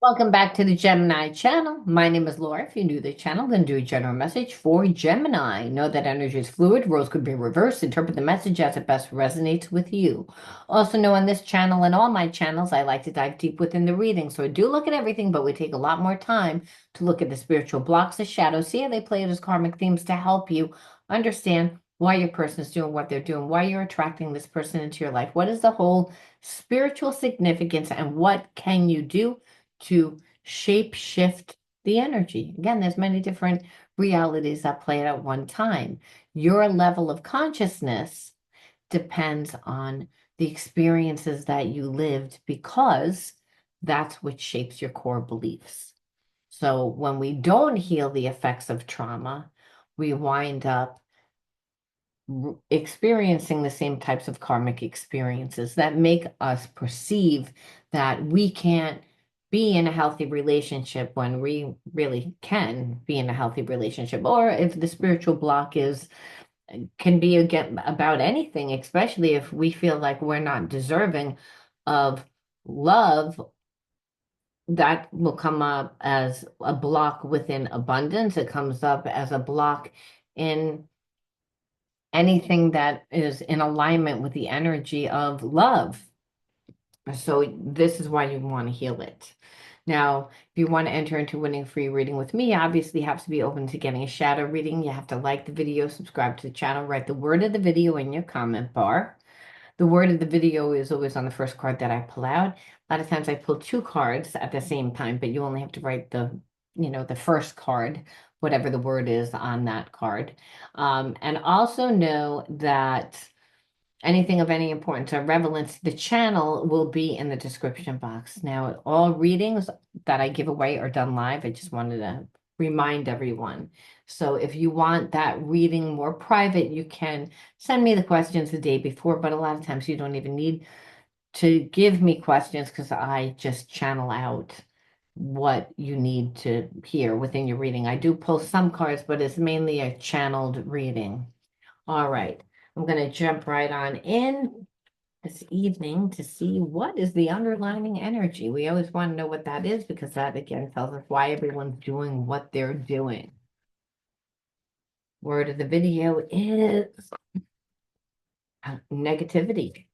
Welcome back to the Gemini channel. My name is Laura. If you're new to the channel, then do a general message for Gemini. Know that energy is fluid, roles could be reversed. Interpret the message as it best resonates with you. Also, know on this channel and all my channels, I like to dive deep within the reading. So I do look at everything, but we take a lot more time to look at the spiritual blocks, the shadows, see how they play out as karmic themes to help you understand why your person is doing what they're doing, why you're attracting this person into your life. What is the whole spiritual significance, and what can you do to shape shift the energy? Again, there's many different realities that play out at one time. Your level of consciousness depends on the experiences that you lived, because that's what shapes your core beliefs. So when we don't heal the effects of trauma, we wind up experiencing the same types of karmic experiences that make us perceive that we can't be in a healthy relationship when we really can be in a healthy relationship. Or if the spiritual block is can be again about anything, especially if we feel like we're not deserving of love, that will come up as a block within abundance. It comes up as a block in anything that is in alignment with the energy of love. So this is why you want to heal it. Now, if you want to enter into winning free reading with me, obviously you have to be open to getting a shadow reading. You have to like the video, subscribe to the channel, write the word of the video in your comment bar. The word of the video is always on the first card that I pull out. A lot of times I pull two cards at the same time, but you only have to write the first card, whatever the word is on that card. And also know that anything of any importance or relevance to the channel will be in the description box. Now, all readings that I give away are done live. I just wanted to remind everyone. So if you want that reading more private, you can send me the questions the day before, but a lot of times you don't even need to give me questions, because I just channel out what you need to hear within your reading. I do pull some cards, but it's mainly a channeled reading. All right, I'm going to jump right on in this evening to see what is the underlying energy. We always want to know what that is, because that again tells us why everyone's doing what they're doing. Word of the video is negativity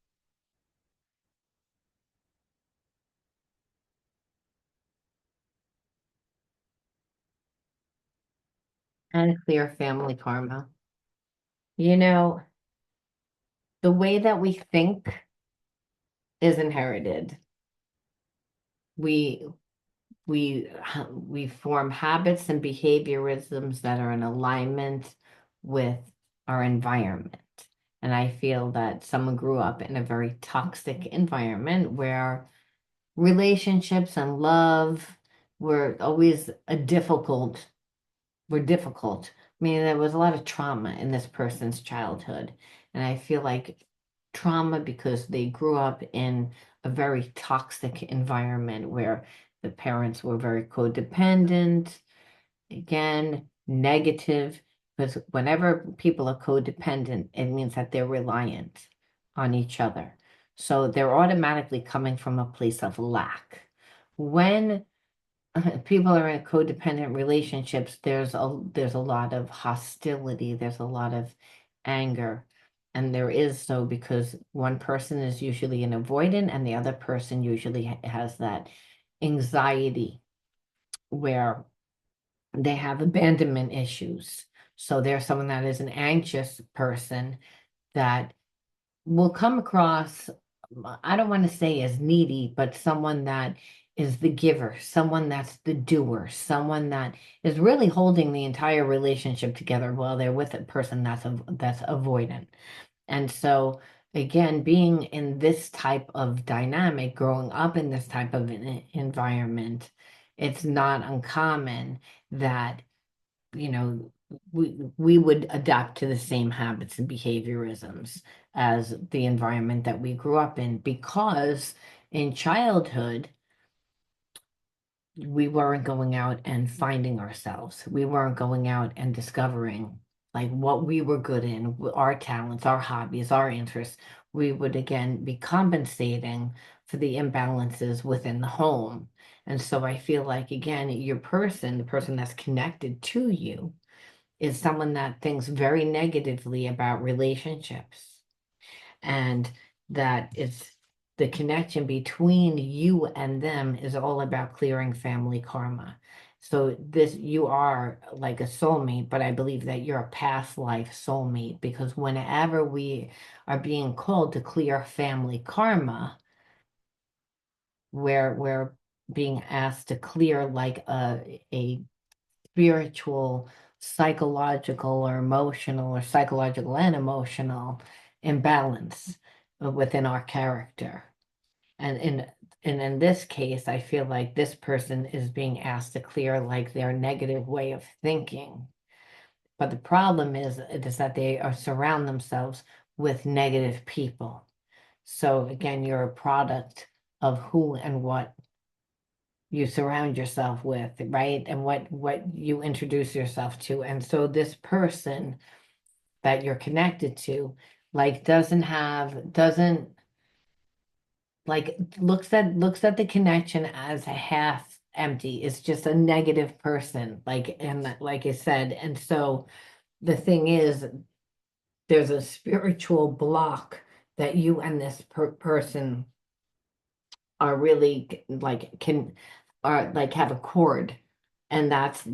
and clear family karma. You know, the way that we think is inherited. We we we form habits and behaviorisms that are in alignment with our environment. And I feel that someone grew up in a very toxic environment where relationships and love were always were difficult. I mean, there was a lot of trauma in this person's childhood. And I feel like trauma because they grew up in a very toxic environment where the parents were very codependent. Again, negative, because whenever people are codependent, it means that they're reliant on each other. So they're automatically coming from a place of lack. When people are in codependent relationships, there's a lot of hostility, there's a lot of anger. And there is, so because one person is usually an avoidant and the other person usually has that anxiety where they have abandonment issues. So there's someone that is an anxious person that will come across, I don't want to say as needy, but someone that is the giver, someone that's the doer, someone that is really holding the entire relationship together while they're with a person that's avoidant. And so again, being in this type of dynamic, growing up in this type of environment, it's not uncommon that you know, we would adapt to the same habits and behaviorisms as the environment that we grew up in, because in childhood we weren't going out and finding ourselves. We weren't going out and discovering like what we were good in, our talents, our hobbies, our interests. We would again be compensating for the imbalances within the home. And so I feel like, again, your person, the person that's connected to you, is someone that thinks very negatively about relationships. And that it's the connection between you and them is all about clearing family karma. So this, you are like a soulmate, but I believe that you're a past life soulmate, because whenever we are being called to clear family karma, where we're being asked to clear like a spiritual, psychological, or emotional, or psychological and emotional imbalance within our character. And in this case, I feel like this person is being asked to clear like their negative way of thinking. But the problem is that they are surround themselves with negative people. So again, you're a product of who and what you surround yourself with, right? And what you introduce yourself to. And so this person that you're connected to, like, doesn't like looks at the connection as a half empty. It's just a negative person, like, and like I said. And so the thing is, there's a spiritual block that you and this person are really like can are like have a cord, and that's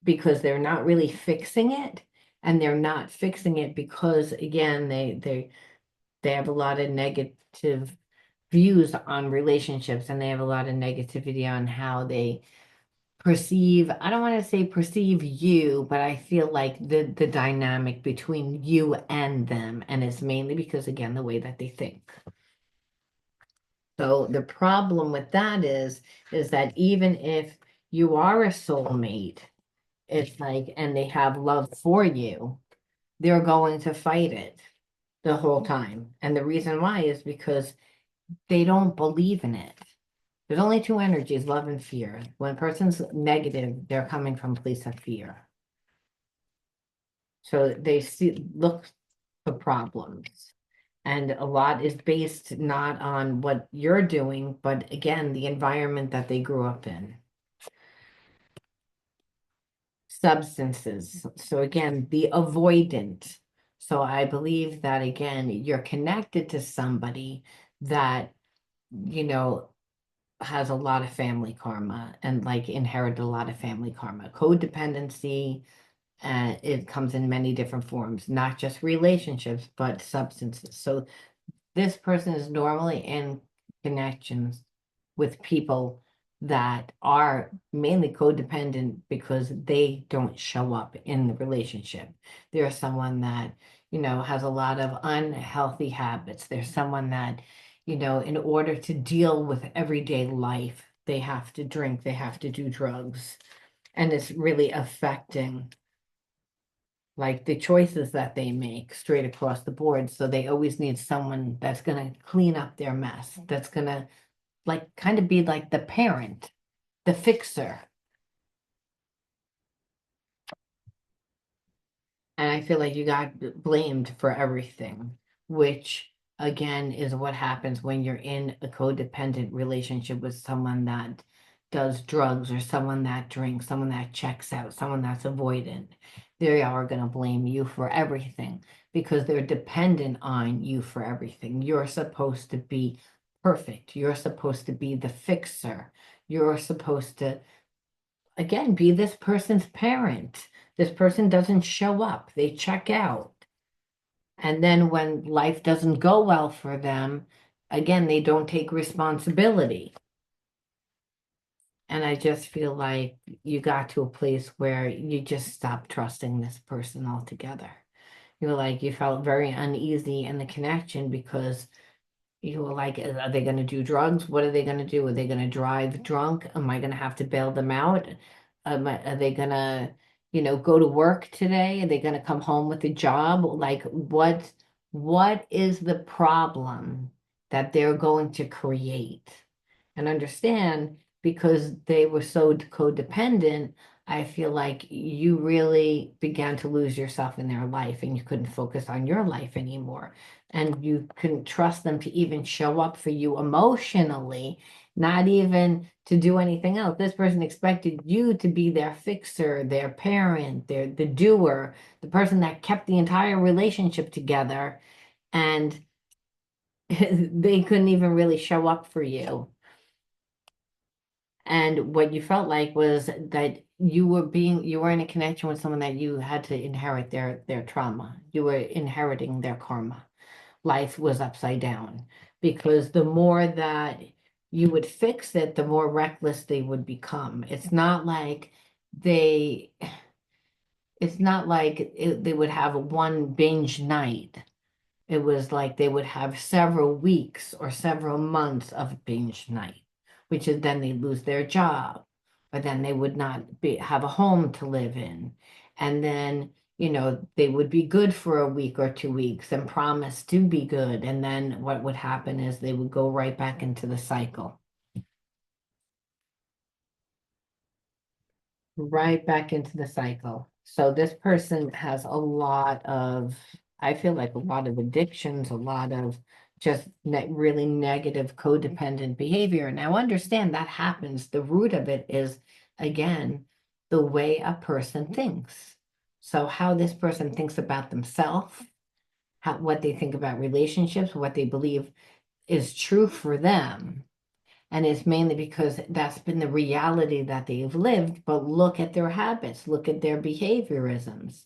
because they're not really fixing it, and they're not fixing it because again they have a lot of negative views on relationships, and they have a lot of negativity on how they perceive, I don't want to say perceive you, but I feel like the dynamic between you and them, and it's mainly because again the way that they think. So the problem with that is that even if you are a soulmate, it's like, and they have love for you, they're going to fight it the whole time. And the reason why is because they don't believe in it. There's only two energies, love and fear. When a person's negative, they're coming from a place of fear. So they look for problems. And a lot is based not on what you're doing, but again, the environment that they grew up in. Substances. So again, the avoidant. So I believe that again, you're connected to somebody that, you know, has a lot of family karma and like inherited a lot of family karma. Codependency, it comes in many different forms, not just relationships, but substances. So this person is normally in connections with people that are mainly codependent because they don't show up in the relationship. There's someone that, has a lot of unhealthy habits. There's someone that, in order to deal with everyday life, they have to drink, they have to do drugs, and it's really affecting like the choices that they make straight across the board. So they always need someone that's going to clean up their mess, that's going to like kind of be like the parent, the fixer. And I feel like you got blamed for everything, which again is what happens when you're in a codependent relationship with someone that does drugs or someone that drinks, someone that checks out, someone that's avoidant. They are going to blame you for everything because they're dependent on you for everything. You're supposed to be perfect. You're supposed to be the fixer. You're supposed to again, be this person's parent. This person doesn't show up, they check out. And then when life doesn't go well for them, again, they don't take responsibility. And I just feel like you got to a place where you just stopped trusting this person altogether. You felt very uneasy in the connection because you were like, are they going to do drugs? What are they going to do? Are they going to drive drunk? Am I going to have to bail them out? Are they going to, go to work today? Are they going to come home with a job? Like, what is the problem that they're going to create? And understand, because they were so codependent, I feel like you really began to lose yourself in their life and you couldn't focus on your life anymore. And you couldn't trust them to even show up for you emotionally, not even to do anything else. This person expected you to be their fixer, their parent, the doer, the person that kept the entire relationship together. And they couldn't even really show up for you. And what you felt like was that you were in a connection with someone that you had to inherit their trauma. You were inheriting their karma. Life was upside down because the more that you would fix it, the more reckless they would become. They, it's not like they would have one binge night. It was like they would have several weeks or several months of binge night, which is then they lose their job, or then they would not have a home to live in. And then, they would be good for a week or 2 weeks and promise to be good. And then what would happen is they would go right back into the cycle. Right back into the cycle. So this person has a lot of, I feel like a lot of addictions, a lot of just really negative codependent behavior. Now understand that happens. The root of it is, again, the way a person thinks. So how this person thinks about themselves, what they think about relationships, what they believe is true for them. And it's mainly because that's been the reality that they've lived. But look at their habits, look at their behaviorisms.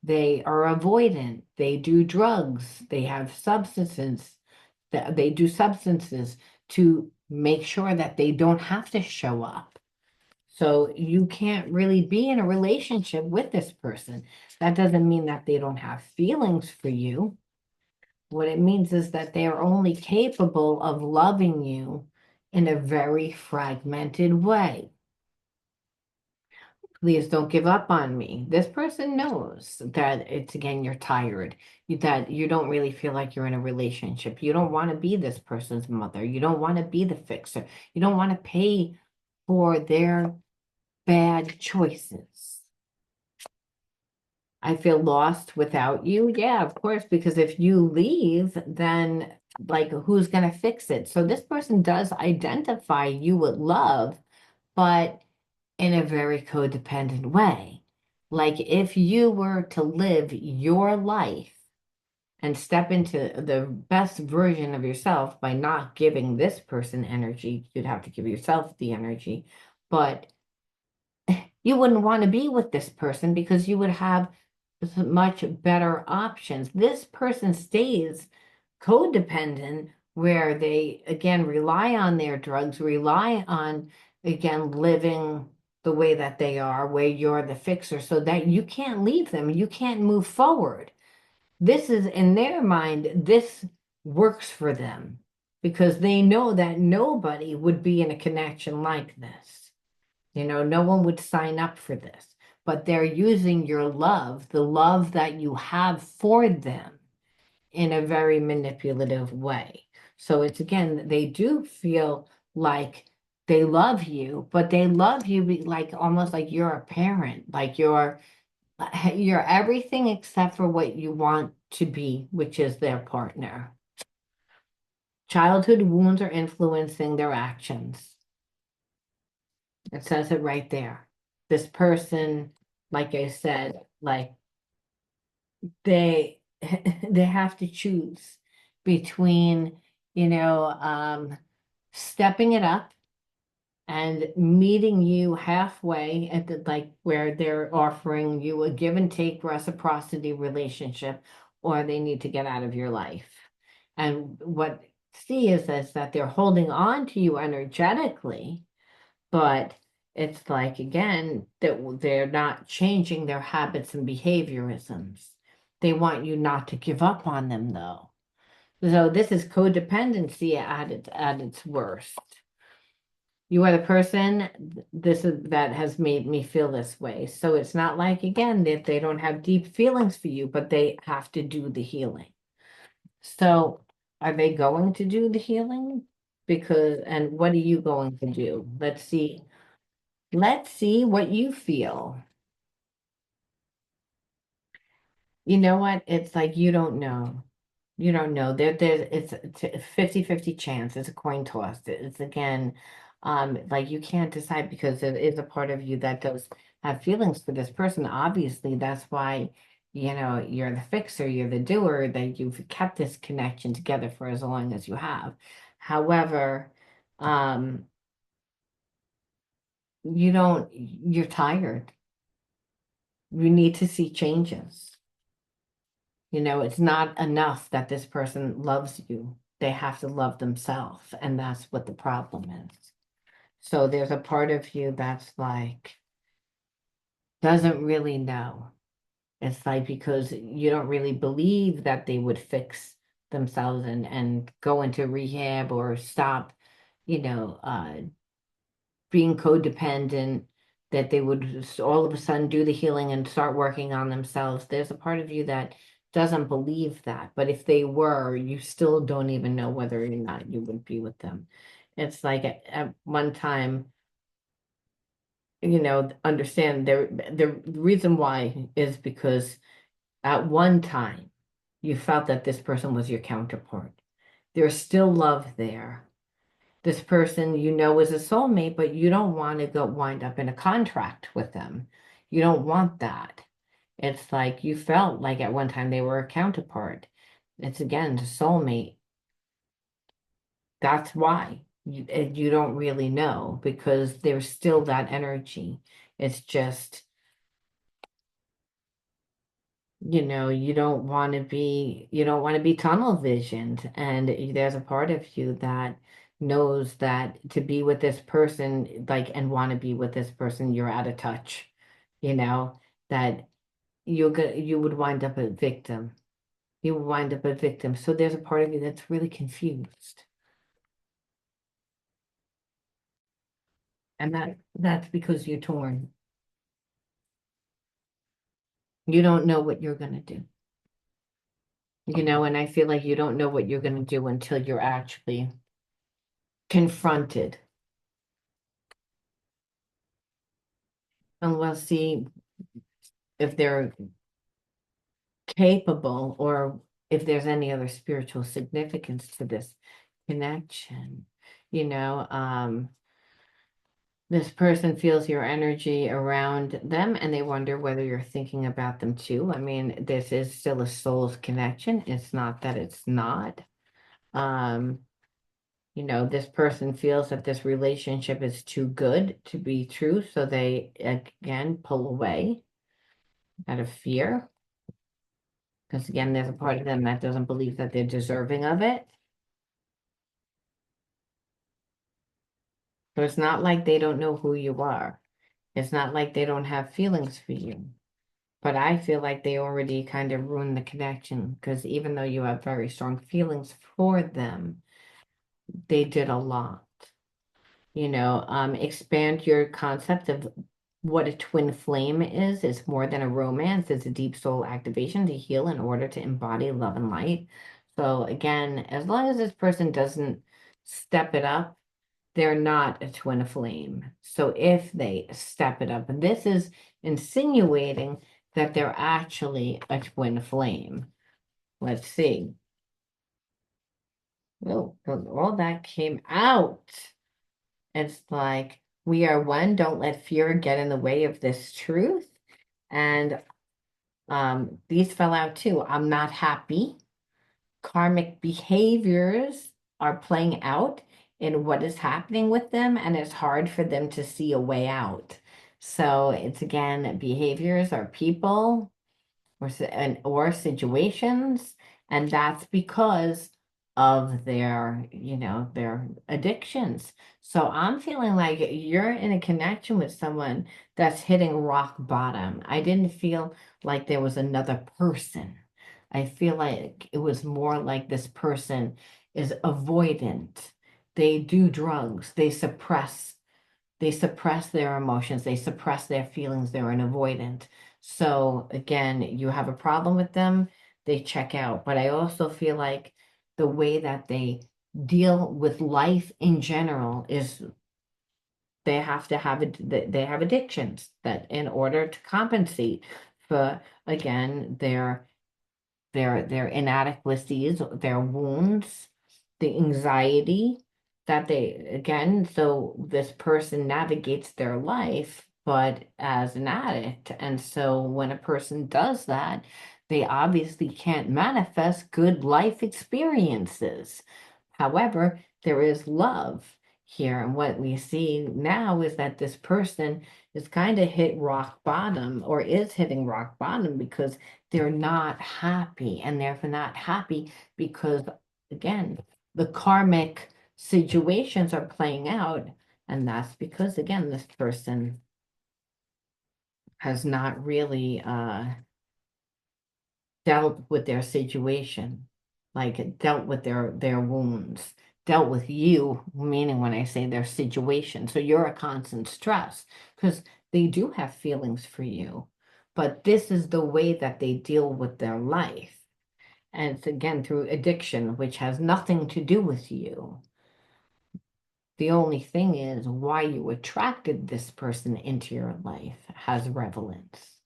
They are avoidant, they do drugs, they have substances, they do substances to make sure that they don't have to show up. So you can't really be in a relationship with this person. That doesn't mean that they don't have feelings for you. What it means is that they are only capable of loving you in a very fragmented way. Please don't give up on me. This person knows that it's again, you're tired, that you don't really feel like you're in a relationship. You don't want to be this person's mother. You don't want to be the fixer. You don't want to pay for their bad choices. I feel lost without you. Yeah, of course, because if you leave, then like who's going to fix it? So this person does identify you with love, but in a very codependent way. Like if you were to live your life and step into the best version of yourself by not giving this person energy, you'd have to give yourself the energy, but you wouldn't want to be with this person because you would have much better options. This person stays codependent where they, again, rely on their drugs, rely on, again, living the way that they are, where you're the fixer, so that you can't leave them. You can't move forward. This is, in their mind, this works for them because they know that nobody would be in a connection like this. No one would sign up for this, but they're using your love, the love that you have for them, in a very manipulative way. So it's again, they do feel like they love you, but they love you like almost like you're a parent, like you're everything except for what you want to be, which is their partner. Childhood wounds are influencing their actions. It says it right there. This person, like I said, like they they have to choose between, stepping it up and meeting you halfway at the like where they're offering you a give and take reciprocity relationship, or they need to get out of your life. And what C is that they're holding on to you energetically, but it's like, again, that they're not changing their habits and behaviorisms. They want you not to give up on them, though. So this is codependency at its worst. You are the person that has made me feel this way. So it's not like, again, that they don't have deep feelings for you, but they have to do the healing. So are they going to do the healing? And what are you going to do? Let's see. Let's see what you feel. You know what? It's like you don't know. You don't know. It's a 50-50 chance. It's a coin toss. It's again, like you can't decide because it is a part of you that does have feelings for this person. Obviously, that's why, you're the fixer, you're the doer, that you've kept this connection together for as long as you have. However, um, you're tired. You need to see changes. It's not enough that this person loves you. They have to love themselves, and that's what the problem is. So there's a part of you that's like, doesn't really know. It's like because you don't really believe that they would fix themselves and go into rehab or stop, you know, uh, being codependent, that they would all of a sudden do the healing and start working on themselves. There's a part of you that doesn't believe that. But if they were, you still don't even know whether or not you would be with them. It's like at one time, understand the reason why is because at one time you felt that this person was your counterpart. There's still love there. This person is a soulmate, but you don't want to go wind up in a contract with them. You don't want that. It's like you felt like at one time they were a counterpart. It's again the soulmate. That's why you don't really know because there's still that energy. It's just you don't want to be tunnel visioned, and there's a part of you that knows that to be with this person, like, and want to be with this person, you're out of touch, you know, that you would wind up a victim. You would wind up a victim. So there's a part of you that's really confused. And that's because you're torn. You don't know what you're gonna do. And I feel like you don't know what you're gonna do until you're actually confronted. And we'll see if they're capable or if there's any other spiritual significance to this connection. You know, um, this person feels your energy around them and they wonder whether you're thinking about them too. I mean, this is still a soul's connection. It's not that it's not. Um, this person feels that this relationship is too good to be true, so they again pull away out of fear. Because again, there's a part of them that doesn't believe that they're deserving of it. So it's not like they don't know who you are. It's not like they don't have feelings for you. But I feel like they already kind of ruined the connection because even though you have very strong feelings for them, they did a lot. Expand your concept of what a twin flame is. It's more than a romance, it's a deep soul activation to heal in order to embody love and light. So, again, as long as this person doesn't step it up, they're not a twin flame. So, if they step it up, and this is insinuating that they're actually a twin flame. Let's see. Oh, all that came out. It's like we are one, don't let fear get in the way of this truth. And these fell out too. I'm not happy. Karmic behaviors are playing out in what is happening with them, and it's hard for them to see a way out. So it's again, behaviors are people or situations, and that's because of their addictions. So I'm feeling like you're in a connection with someone that's hitting rock bottom. I didn't feel like there was another person. I feel like it was more like this person is avoidant. They do drugs, they suppress their emotions, they suppress their feelings, they're an avoidant. So again, you have a problem with them, they check out. But I also feel like the way that they deal with life in general is they have to have they have addictions that in order to compensate for, again, their inadequacies, their wounds, the anxiety that they, again, so this person navigates their life, but as an addict. And so when a person does that, they obviously can't manifest good life experiences. However, there is love here. And what we see now is that this person is kind of hit rock bottom, or is hitting rock bottom, because they're not happy. And they're not happy because, again, the karmic situations are playing out. And that's because, again, this person has not really dealt with their situation, like dealt with their wounds, dealt with you, meaning when I say their situation. So you're a constant stress because they do have feelings for you, but this is the way that they deal with their life. And it's again through addiction, which has nothing to do with you. The only thing is why you attracted this person into your life has relevance.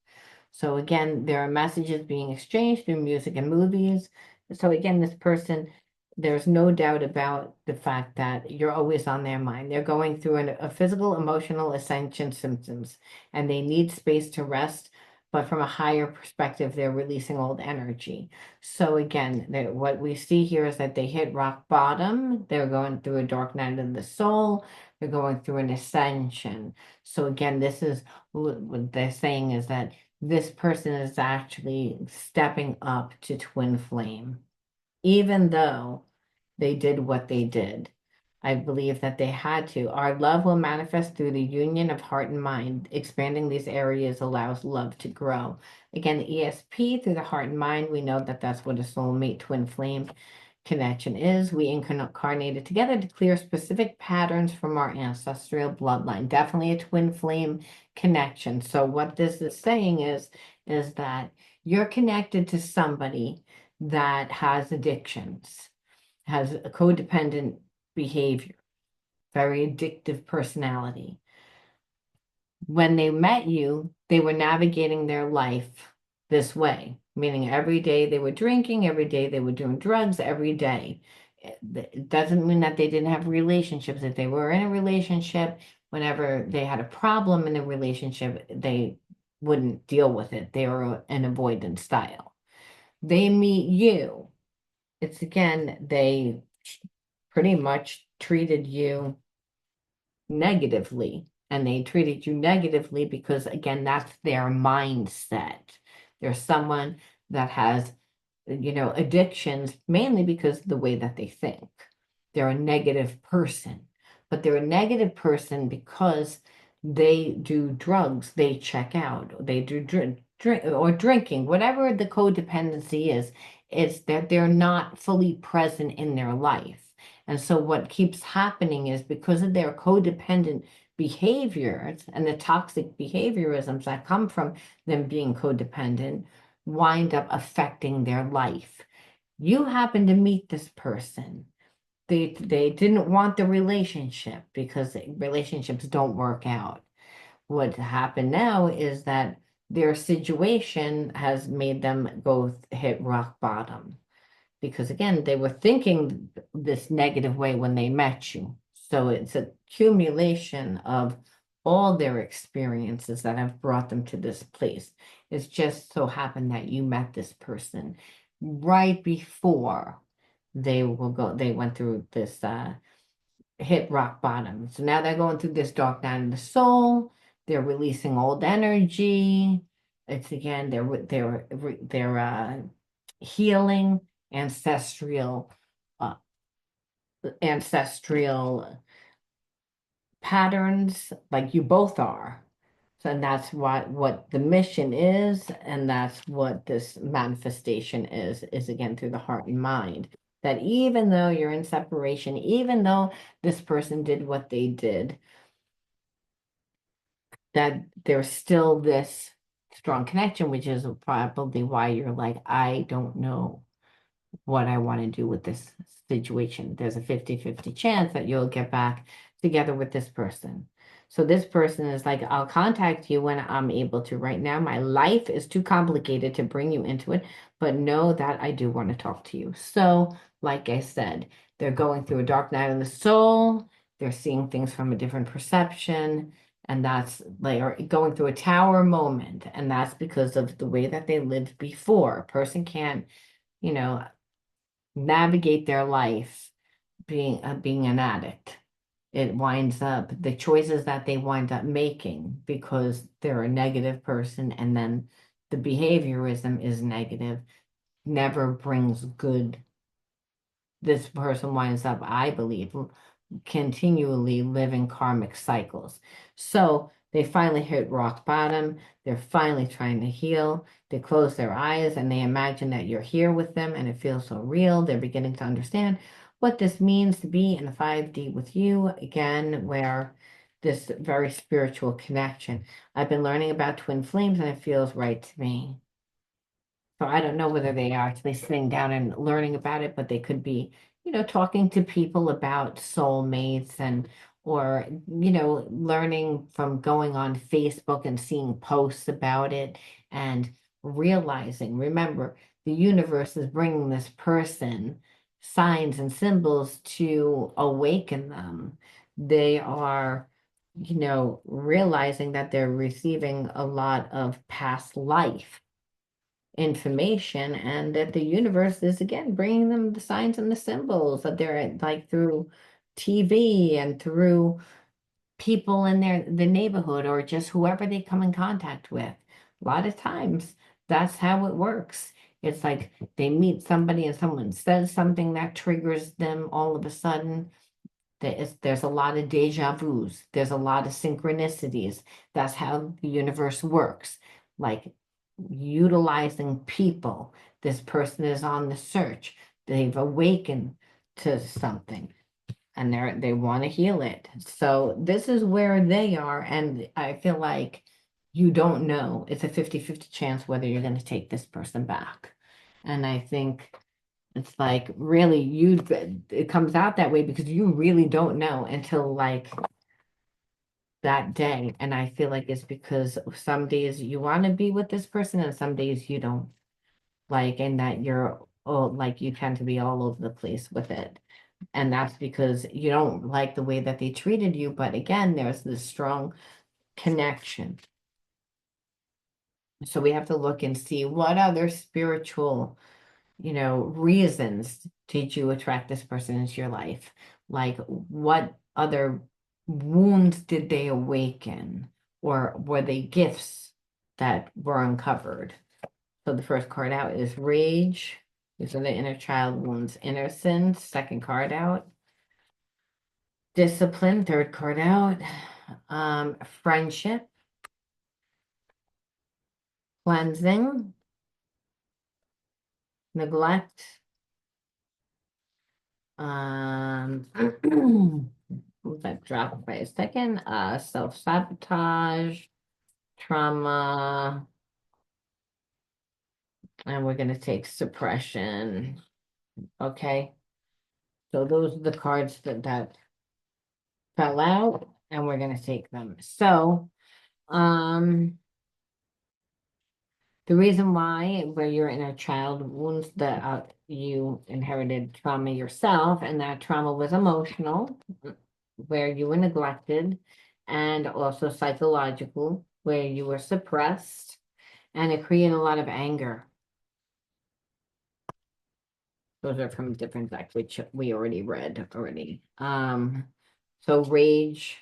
So again, there are messages being exchanged through music and movies. So again, this person, there's no doubt about the fact that you're always on their mind. They're going through a physical, emotional ascension symptoms, and they need space to rest. But from a higher perspective, they're releasing old energy. So again, what we see here is that they hit rock bottom. They're going through a dark night of the soul. They're going through an ascension. So again, this is what they're saying is that this person is actually stepping up to twin flame, even though they did what they did. I believe that they had to. Our love will manifest through the union of heart and mind. Expanding these areas allows love to grow. Again, the ESP through the heart and mind, we know that that's what a soulmate twin flame connection is. We incarnated together to clear specific patterns from our ancestral bloodline. Definitely a twin flame connection. So what this is saying is that you're connected to somebody that has addictions, has a codependent behavior, very addictive personality. When they met you, they were navigating their life this way, meaning every day they were drinking, every day they were doing drugs, every day. It doesn't mean that they didn't have relationships. If they were in a relationship, whenever they had a problem in the relationship, they wouldn't deal with it. They were an avoidance style. They meet you. It's again, they pretty much treated you negatively. And they treated you negatively because, again, that's their mindset. There's someone that has, addictions mainly because of the way that they think. They're a negative person, but they're a negative person because they do drugs, they check out, they do drink or drinking, whatever the codependency is, it's that they're not fully present in their life. And so what keeps happening is because of their codependent behaviors and the toxic behaviorisms that come from them being codependent wind up affecting their life. You happen to meet this person. They didn't want the relationship because relationships don't work out. What happened now is that their situation has made them both hit rock bottom because again, they were thinking this negative way when they met you. So it's a accumulation of all their experiences that have brought them to this place. It's just so happened that you met this person right before they went through this hit rock bottom. So now they're going through this dark night of the soul. They're releasing old energy. It's again, they're healing ancestral uh, ancestral patterns like you both are. So and that's what the mission is, and that's what this manifestation is again through the heart and mind. That even though you're in separation, even though this person did what they did, that there's still this strong connection, which is probably why you're like, I don't know what I want to do with this situation. There's a 50-50 chance that you'll get back together with this person. So this person is like, I'll contact you when I'm able to. Right now, my life is too complicated to bring you into it, but know that I do want to talk to you. So, like I said, they're going through a dark night of the soul. They're seeing things from a different perception. And that's they are going through a tower moment. And that's because of the way that they lived before. A person can't, you know, navigate their life being an addict. It winds up the choices that they wind up making because they're a negative person, and then the behaviorism is negative, never brings good. This person winds up, I believe, continually living karmic cycles. So they finally hit rock bottom. They're finally trying to heal. They close their eyes and they imagine that you're here with them and it feels so real. They're beginning to understand what this means to be in the 5D with you again, where this very spiritual connection. I've been learning about twin flames and it feels right to me. So I don't know whether they are actually sitting down and learning about it, but they could be, talking to people about soulmates and or, learning from going on Facebook and seeing posts about it and realizing, remember, the universe is bringing this person signs and symbols to awaken them. They are, realizing that they're receiving a lot of past life information and that the universe is again bringing them the signs and the symbols that they're like through TV and through people in the neighborhood or just whoever they come in contact with. A lot of times that's how it works. It's like they meet somebody and someone says something that triggers them all of a sudden. There's a lot of deja vus. There's a lot of synchronicities. That's how the universe works. Like utilizing people. This person is on the search. They've awakened to something and they want to heal it. So this is where they are. And I feel like you don't know. It's a 50-50 chance whether you're going to take this person back. And I think it's like really it comes out that way because you really don't know until like that day. And I feel like it's because some days you want to be with this person and some days you don't like, and that you're like you tend to be all over the place with it. And that's because you don't like the way that they treated you. But again, there's this strong connection. So we have to look and see what other spiritual reasons did you attract this person into your life? Like, what other wounds did they awaken? Or were they gifts that were uncovered? So the first card out is Rage. These are the inner child wounds. Innocence, second card out. Discipline, third card out. Friendship, cleansing, neglect. Let that drop by a second. Self-sabotage, trauma, and we're gonna take suppression. Okay. So those are the cards that fell out, and we're gonna take them. So, the reason why, where you're in a child wounds that you inherited trauma yourself, and that trauma was emotional, where you were neglected, and also psychological, where you were suppressed, and it created a lot of anger. Those are from different decks, which we already read already. So rage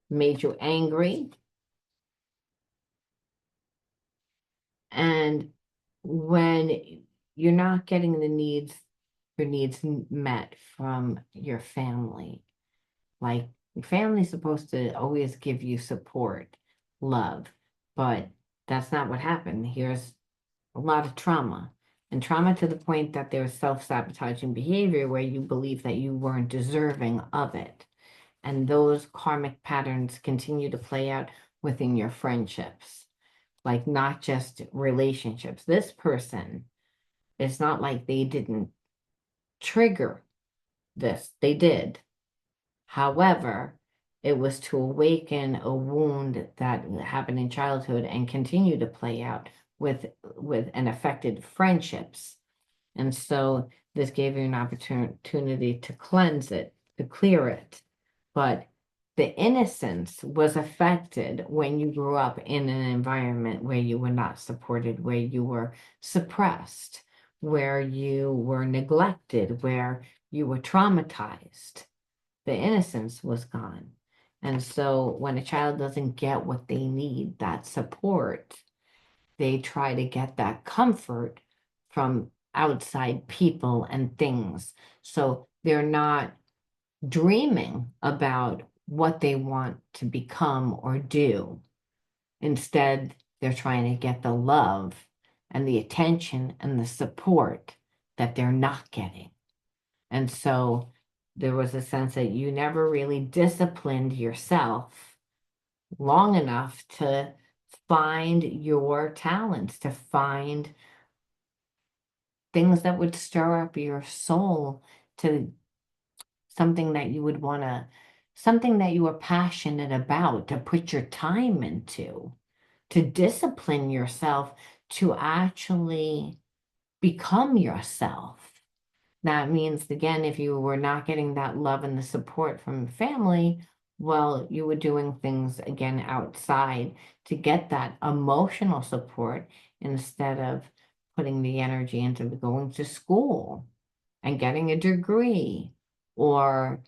made you angry, and when you're not getting your needs met from your family, like your family's supposed to always give you support, love, but that's not what happened. Here's a lot of trauma. And trauma to the point that there's self-sabotaging behavior where you believe that you weren't deserving of it. And those karmic patterns continue to play out within your friendships, like not just relationships. This person, it's not like they didn't trigger this, they did. However, It was to awaken a wound that happened in childhood and continue to play out with and affected friendships. And so this gave you an opportunity to cleanse it, to clear it. But the innocence was affected when you grew up in an environment where you were not supported, where you were suppressed, where you were neglected, where you were traumatized. The innocence was gone. And so when a child doesn't get what they need, that support, they try to get that comfort from outside people and things. So they're not dreaming about what they want to become or do. Instead, they're trying to get the love and the attention and the support that they're not getting. And so there was a sense that you never really disciplined yourself long enough to find your talents, to find things that would stir up your soul to something that you would want to, something that you were passionate about, to put your time into, to discipline yourself, to actually become yourself. That means, again, if you were not getting that love and the support from family, well, you were doing things again outside to get that emotional support instead of putting the energy into going to school and getting a degree, or,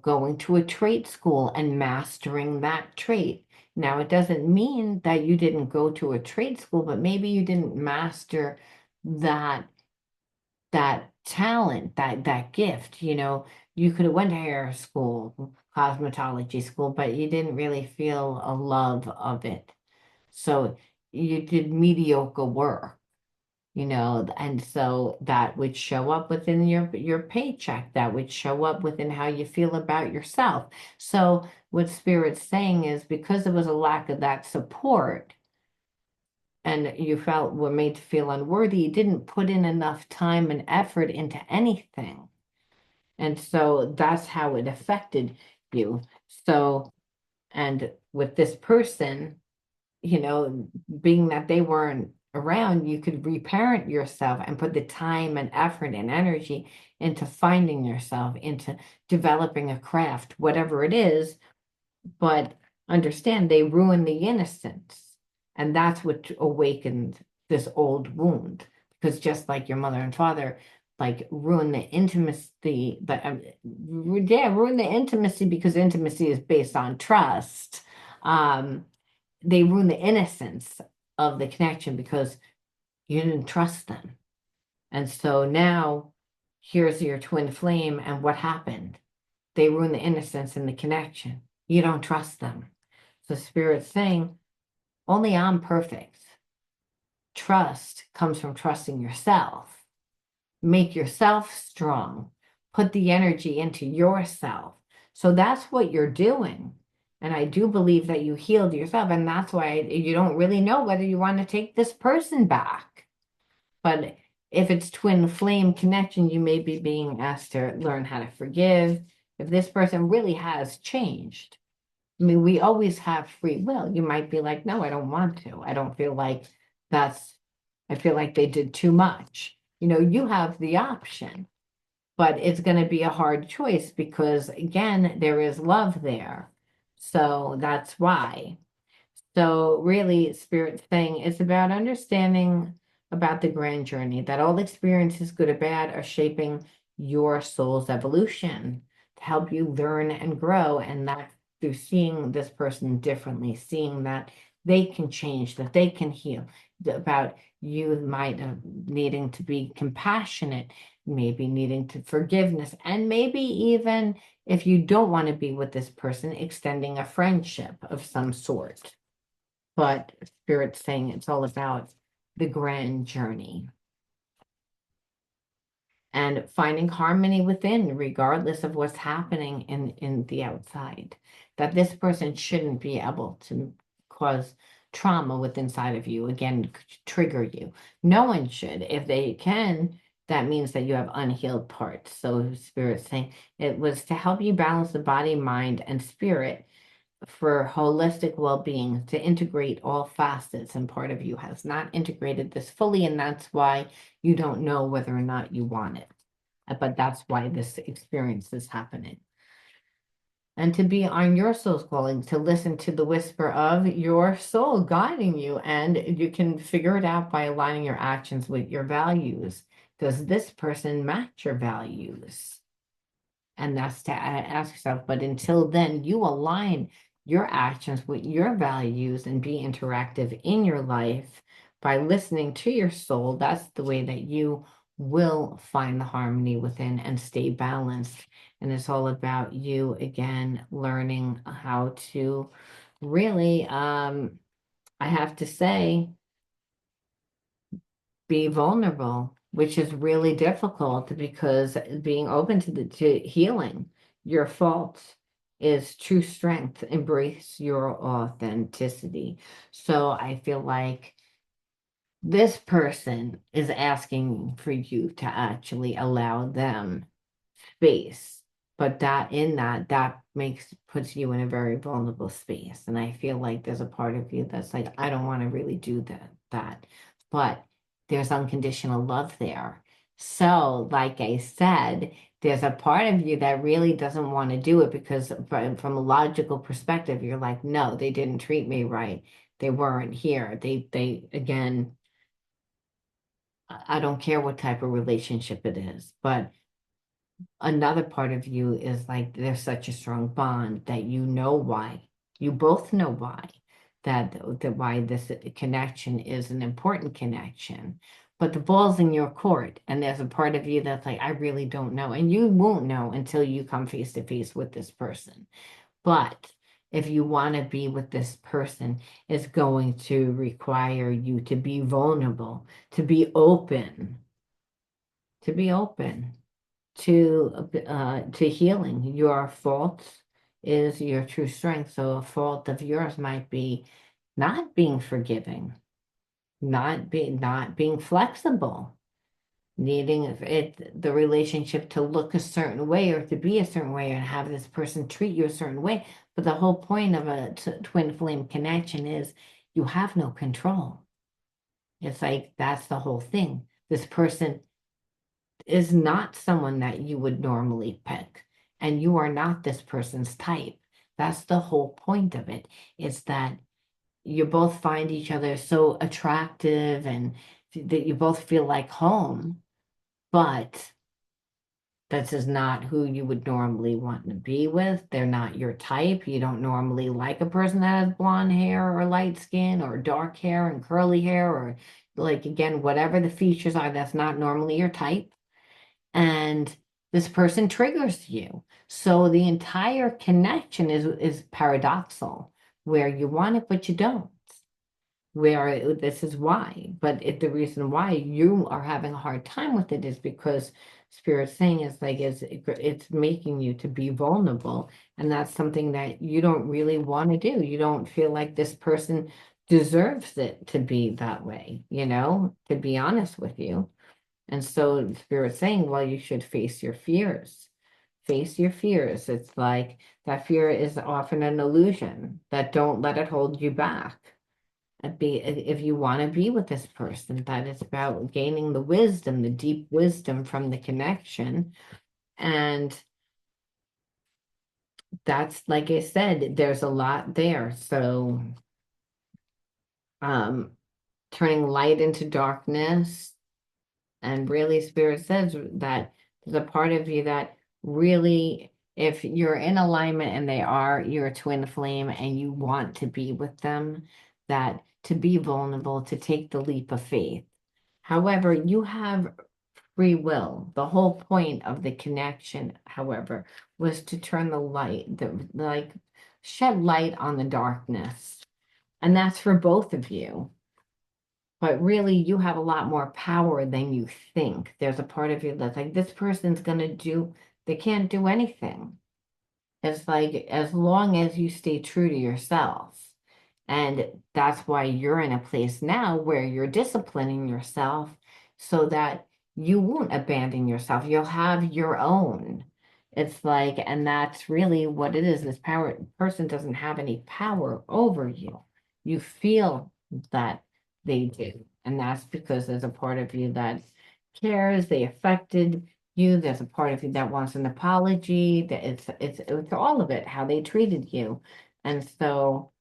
going to a trade school and mastering that trade. Now, it doesn't mean that you didn't go to a trade school, but maybe you didn't master that talent, that gift. You could have went to hair school, cosmetology school, but you didn't really feel a love of it. So you did mediocre work, and so that would show up within your paycheck, that would show up within how you feel about yourself. So what Spirit's saying is, because there was a lack of that support, and you were made to feel unworthy, you didn't put in enough time and effort into anything. And so that's how it affected you. So, and with this person, being that they weren't around, you could reparent yourself and put the time and effort and energy into finding yourself, into developing a craft, whatever it is. But understand, they ruin the innocence. And that's what awakened this old wound. Because just like your mother and father, like, ruin the intimacy, but ruin the intimacy, because intimacy is based on trust. They ruin the innocence of the connection because you didn't trust them. And so now here's your twin flame, and what happened? They ruin the innocence in the connection. You don't trust them. So Spirit's saying, only I'm perfect. Trust comes from trusting yourself. Make yourself strong. Put the energy into yourself. So that's what you're doing. And I do believe that you healed yourself. And that's why you don't really know whether you want to take this person back. But if it's twin flame connection, you may be being asked to learn how to forgive. If this person really has changed, I mean, we always have free will. You might be like, no, I don't want to. I don't feel like I feel like they did too much. You have the option, but it's going to be a hard choice because, again, there is love there. So that's why. So really, Spirit's thing is about understanding about the grand journey, that all experiences, good or bad, are shaping your soul's evolution to help you learn and grow. And that through seeing this person differently, seeing that they can change, that they can heal, about you might needing to be compassionate, maybe needing to forgiveness, and maybe even if you don't want to be with this person, extending a friendship of some sort. But Spirit's saying it's all about the grand journey and finding harmony within, regardless of what's happening in the outside. That this person shouldn't be able to cause trauma within inside of you, again, trigger you. No one should. If they can, that means that you have unhealed parts. So Spirit's saying it was to help you balance the body, mind, and spirit for holistic well-being, to integrate all facets, and part of you has not integrated this fully, and that's why you don't know whether or not you want it. But that's why this experience is happening. And to be on your soul's calling, to listen to the whisper of your soul guiding you. And you can figure it out by aligning your actions with your values. Does this person match your values? And that's to ask yourself. But until then, you align your actions with your values and be interactive in your life by listening to your soul. That's the way that you will find the harmony within and stay balanced. And it's all about you, again, learning how to really, I have to say, be vulnerable, which is really difficult because being open to healing your faults is true strength. Embrace your authenticity. So I feel like this person is asking for you to actually allow them space, but that puts you in a very vulnerable space. And I feel like there's a part of you that's like, I don't want to really do that, but there's unconditional love there. So like I said, there's a part of you that really doesn't want to do it because from a logical perspective, you're like, no, they didn't treat me right, they weren't here, they again, I don't care what type of relationship it is. But another part of you is like there's such a strong bond that you know why. You both know why, that why this connection is an important connection. But the ball's in your court, and there's a part of you that's like, I really don't know. And you won't know until you come face to face with this person. But if you want to be with this person, it's going to require you to be vulnerable, to be open to healing. Your faults is your true strength. So a fault of yours might be not being forgiving, not being flexible, needing the relationship to look a certain way or to be a certain way and have this person treat you a certain way. But the whole point of a twin flame connection is you have no control. It's like that's the whole thing. This person is not someone that you would normally pick, and you are not this person's type. That's the whole point of it, is that you both find each other so attractive and that you both feel like home, but this is not who you would normally want to be with. They're not your type. You don't normally like a person that has blonde hair or light skin or dark hair and curly hair, or like, again, whatever the features are, that's not normally your type. And this person triggers you. So the entire connection is paradoxical, where you want it, but you don't. Where this is why, but the reason why you are having a hard time with it is because Spirit's saying is like it's making you to be vulnerable, and that's something that you don't really want to do. You don't feel like this person deserves it to be that way, to be honest with you. And so Spirit's saying, well, you should face your fears. Face your fears. It's like that fear is often an illusion, that don't let it hold you back. If you want to be with this person, that is about gaining the wisdom, the deep wisdom from the connection. And that's, like I said, there's a lot there. So turning light into darkness. And really, Spirit says that there's a part of you that really, if you're in alignment and they are your twin flame and you want to be with them, that to be vulnerable, to take the leap of faith. However, you have free will. The whole point of the connection, however, was to turn the light, like shed light on the darkness. And that's for both of you. But really, you have a lot more power than you think. There's a part of you that's like, this person's going to do, they can't do anything. It's like, as long as you stay true to yourself. And that's why you're in a place now where you're disciplining yourself so that you won't abandon yourself. You'll have your own. It's like, and that's really what it is. This power person doesn't have any power over you. You feel that they do. And that's because there's a part of you that cares, they affected you. There's a part of you that wants an apology. That it's all of it, how they treated you. And so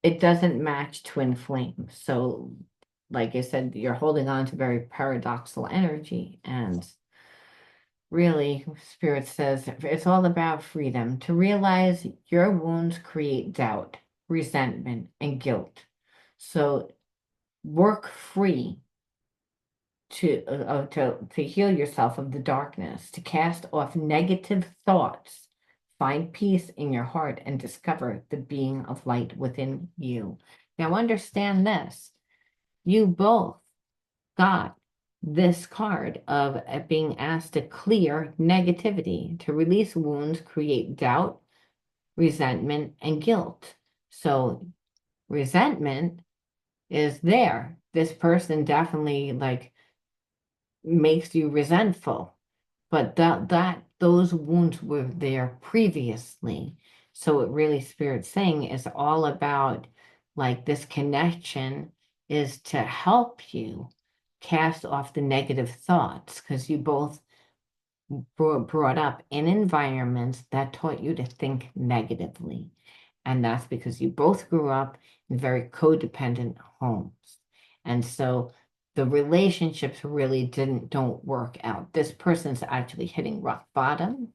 it doesn't match twin flames. So like I said, you're holding on to very paradoxical energy. And really, Spirit says it's all about freedom to realize your wounds create doubt, resentment, and guilt. So work free to heal yourself of the darkness, to cast off negative thoughts, find peace in your heart, and discover the being of light within you. Now, understand this. You both got this card of being asked to clear negativity, to release wounds, create doubt, resentment, and guilt. So resentment is there. This person definitely like makes you resentful, but those wounds were there previously. So it really Spirit saying is all about like this connection is to help you cast off the negative thoughts because you both brought up in environments that taught you to think negatively. And that's because you both grew up in very codependent homes. And so the relationships really don't work out. This person's actually hitting rock bottom.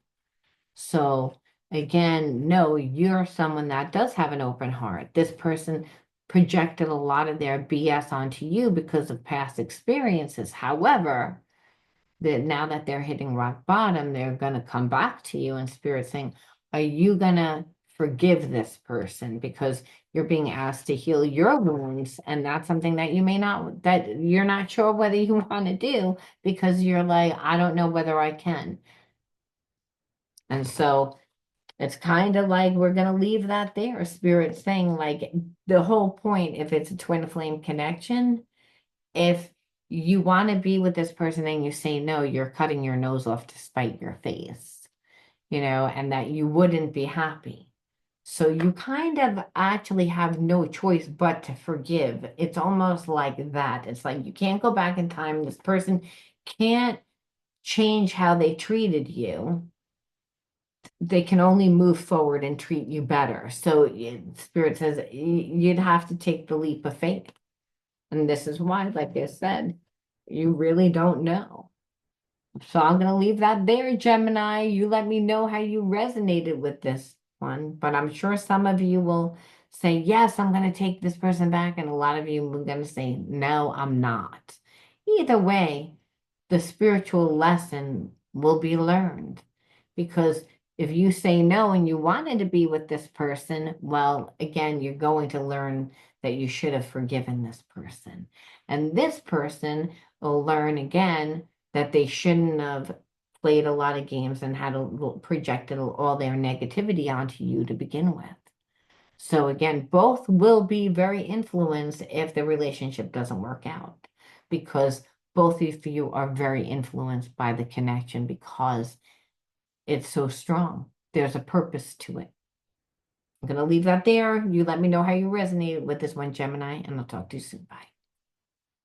So again, no, you're someone that does have an open heart. This person projected a lot of their BS onto you because of past experiences. However, that now that they're hitting rock bottom, they're going to come back to you and Spirit saying, are you going to forgive this person? Because you're being asked to heal your wounds. And that's something that you may not, that you're not sure whether you want to do because you're like, I don't know whether I can. And so it's kind of like we're going to leave that there. Spirit saying, like, the whole point, if it's a twin flame connection, if you want to be with this person and you say no, you're cutting your nose off to spite your face, and that you wouldn't be happy. So you kind of actually have no choice but to forgive. It's almost like that. It's like you can't go back in time. This person can't change how they treated you. They can only move forward and treat you better. So Spirit says you'd have to take the leap of faith. And this is why, like I said, you really don't know. So I'm going to leave that there, Gemini. You let me know how you resonated with this one. But I'm sure some of you will say, yes, I'm going to take this person back. And a lot of you are going to say, no, I'm not. Either way, the spiritual lesson will be learned. Because if you say no and you wanted to be with this person, well, again, you're going to learn that you should have forgiven this person. And this person will learn again that they shouldn't have played a lot of games and had projected all their negativity onto you to begin with. So again, both will be very influenced if the relationship doesn't work out because both of you are very influenced by the connection because it's so strong. There's a purpose to it. I'm going to leave that there. You let me know how you resonated with this one, Gemini, and I'll talk to you soon. Bye.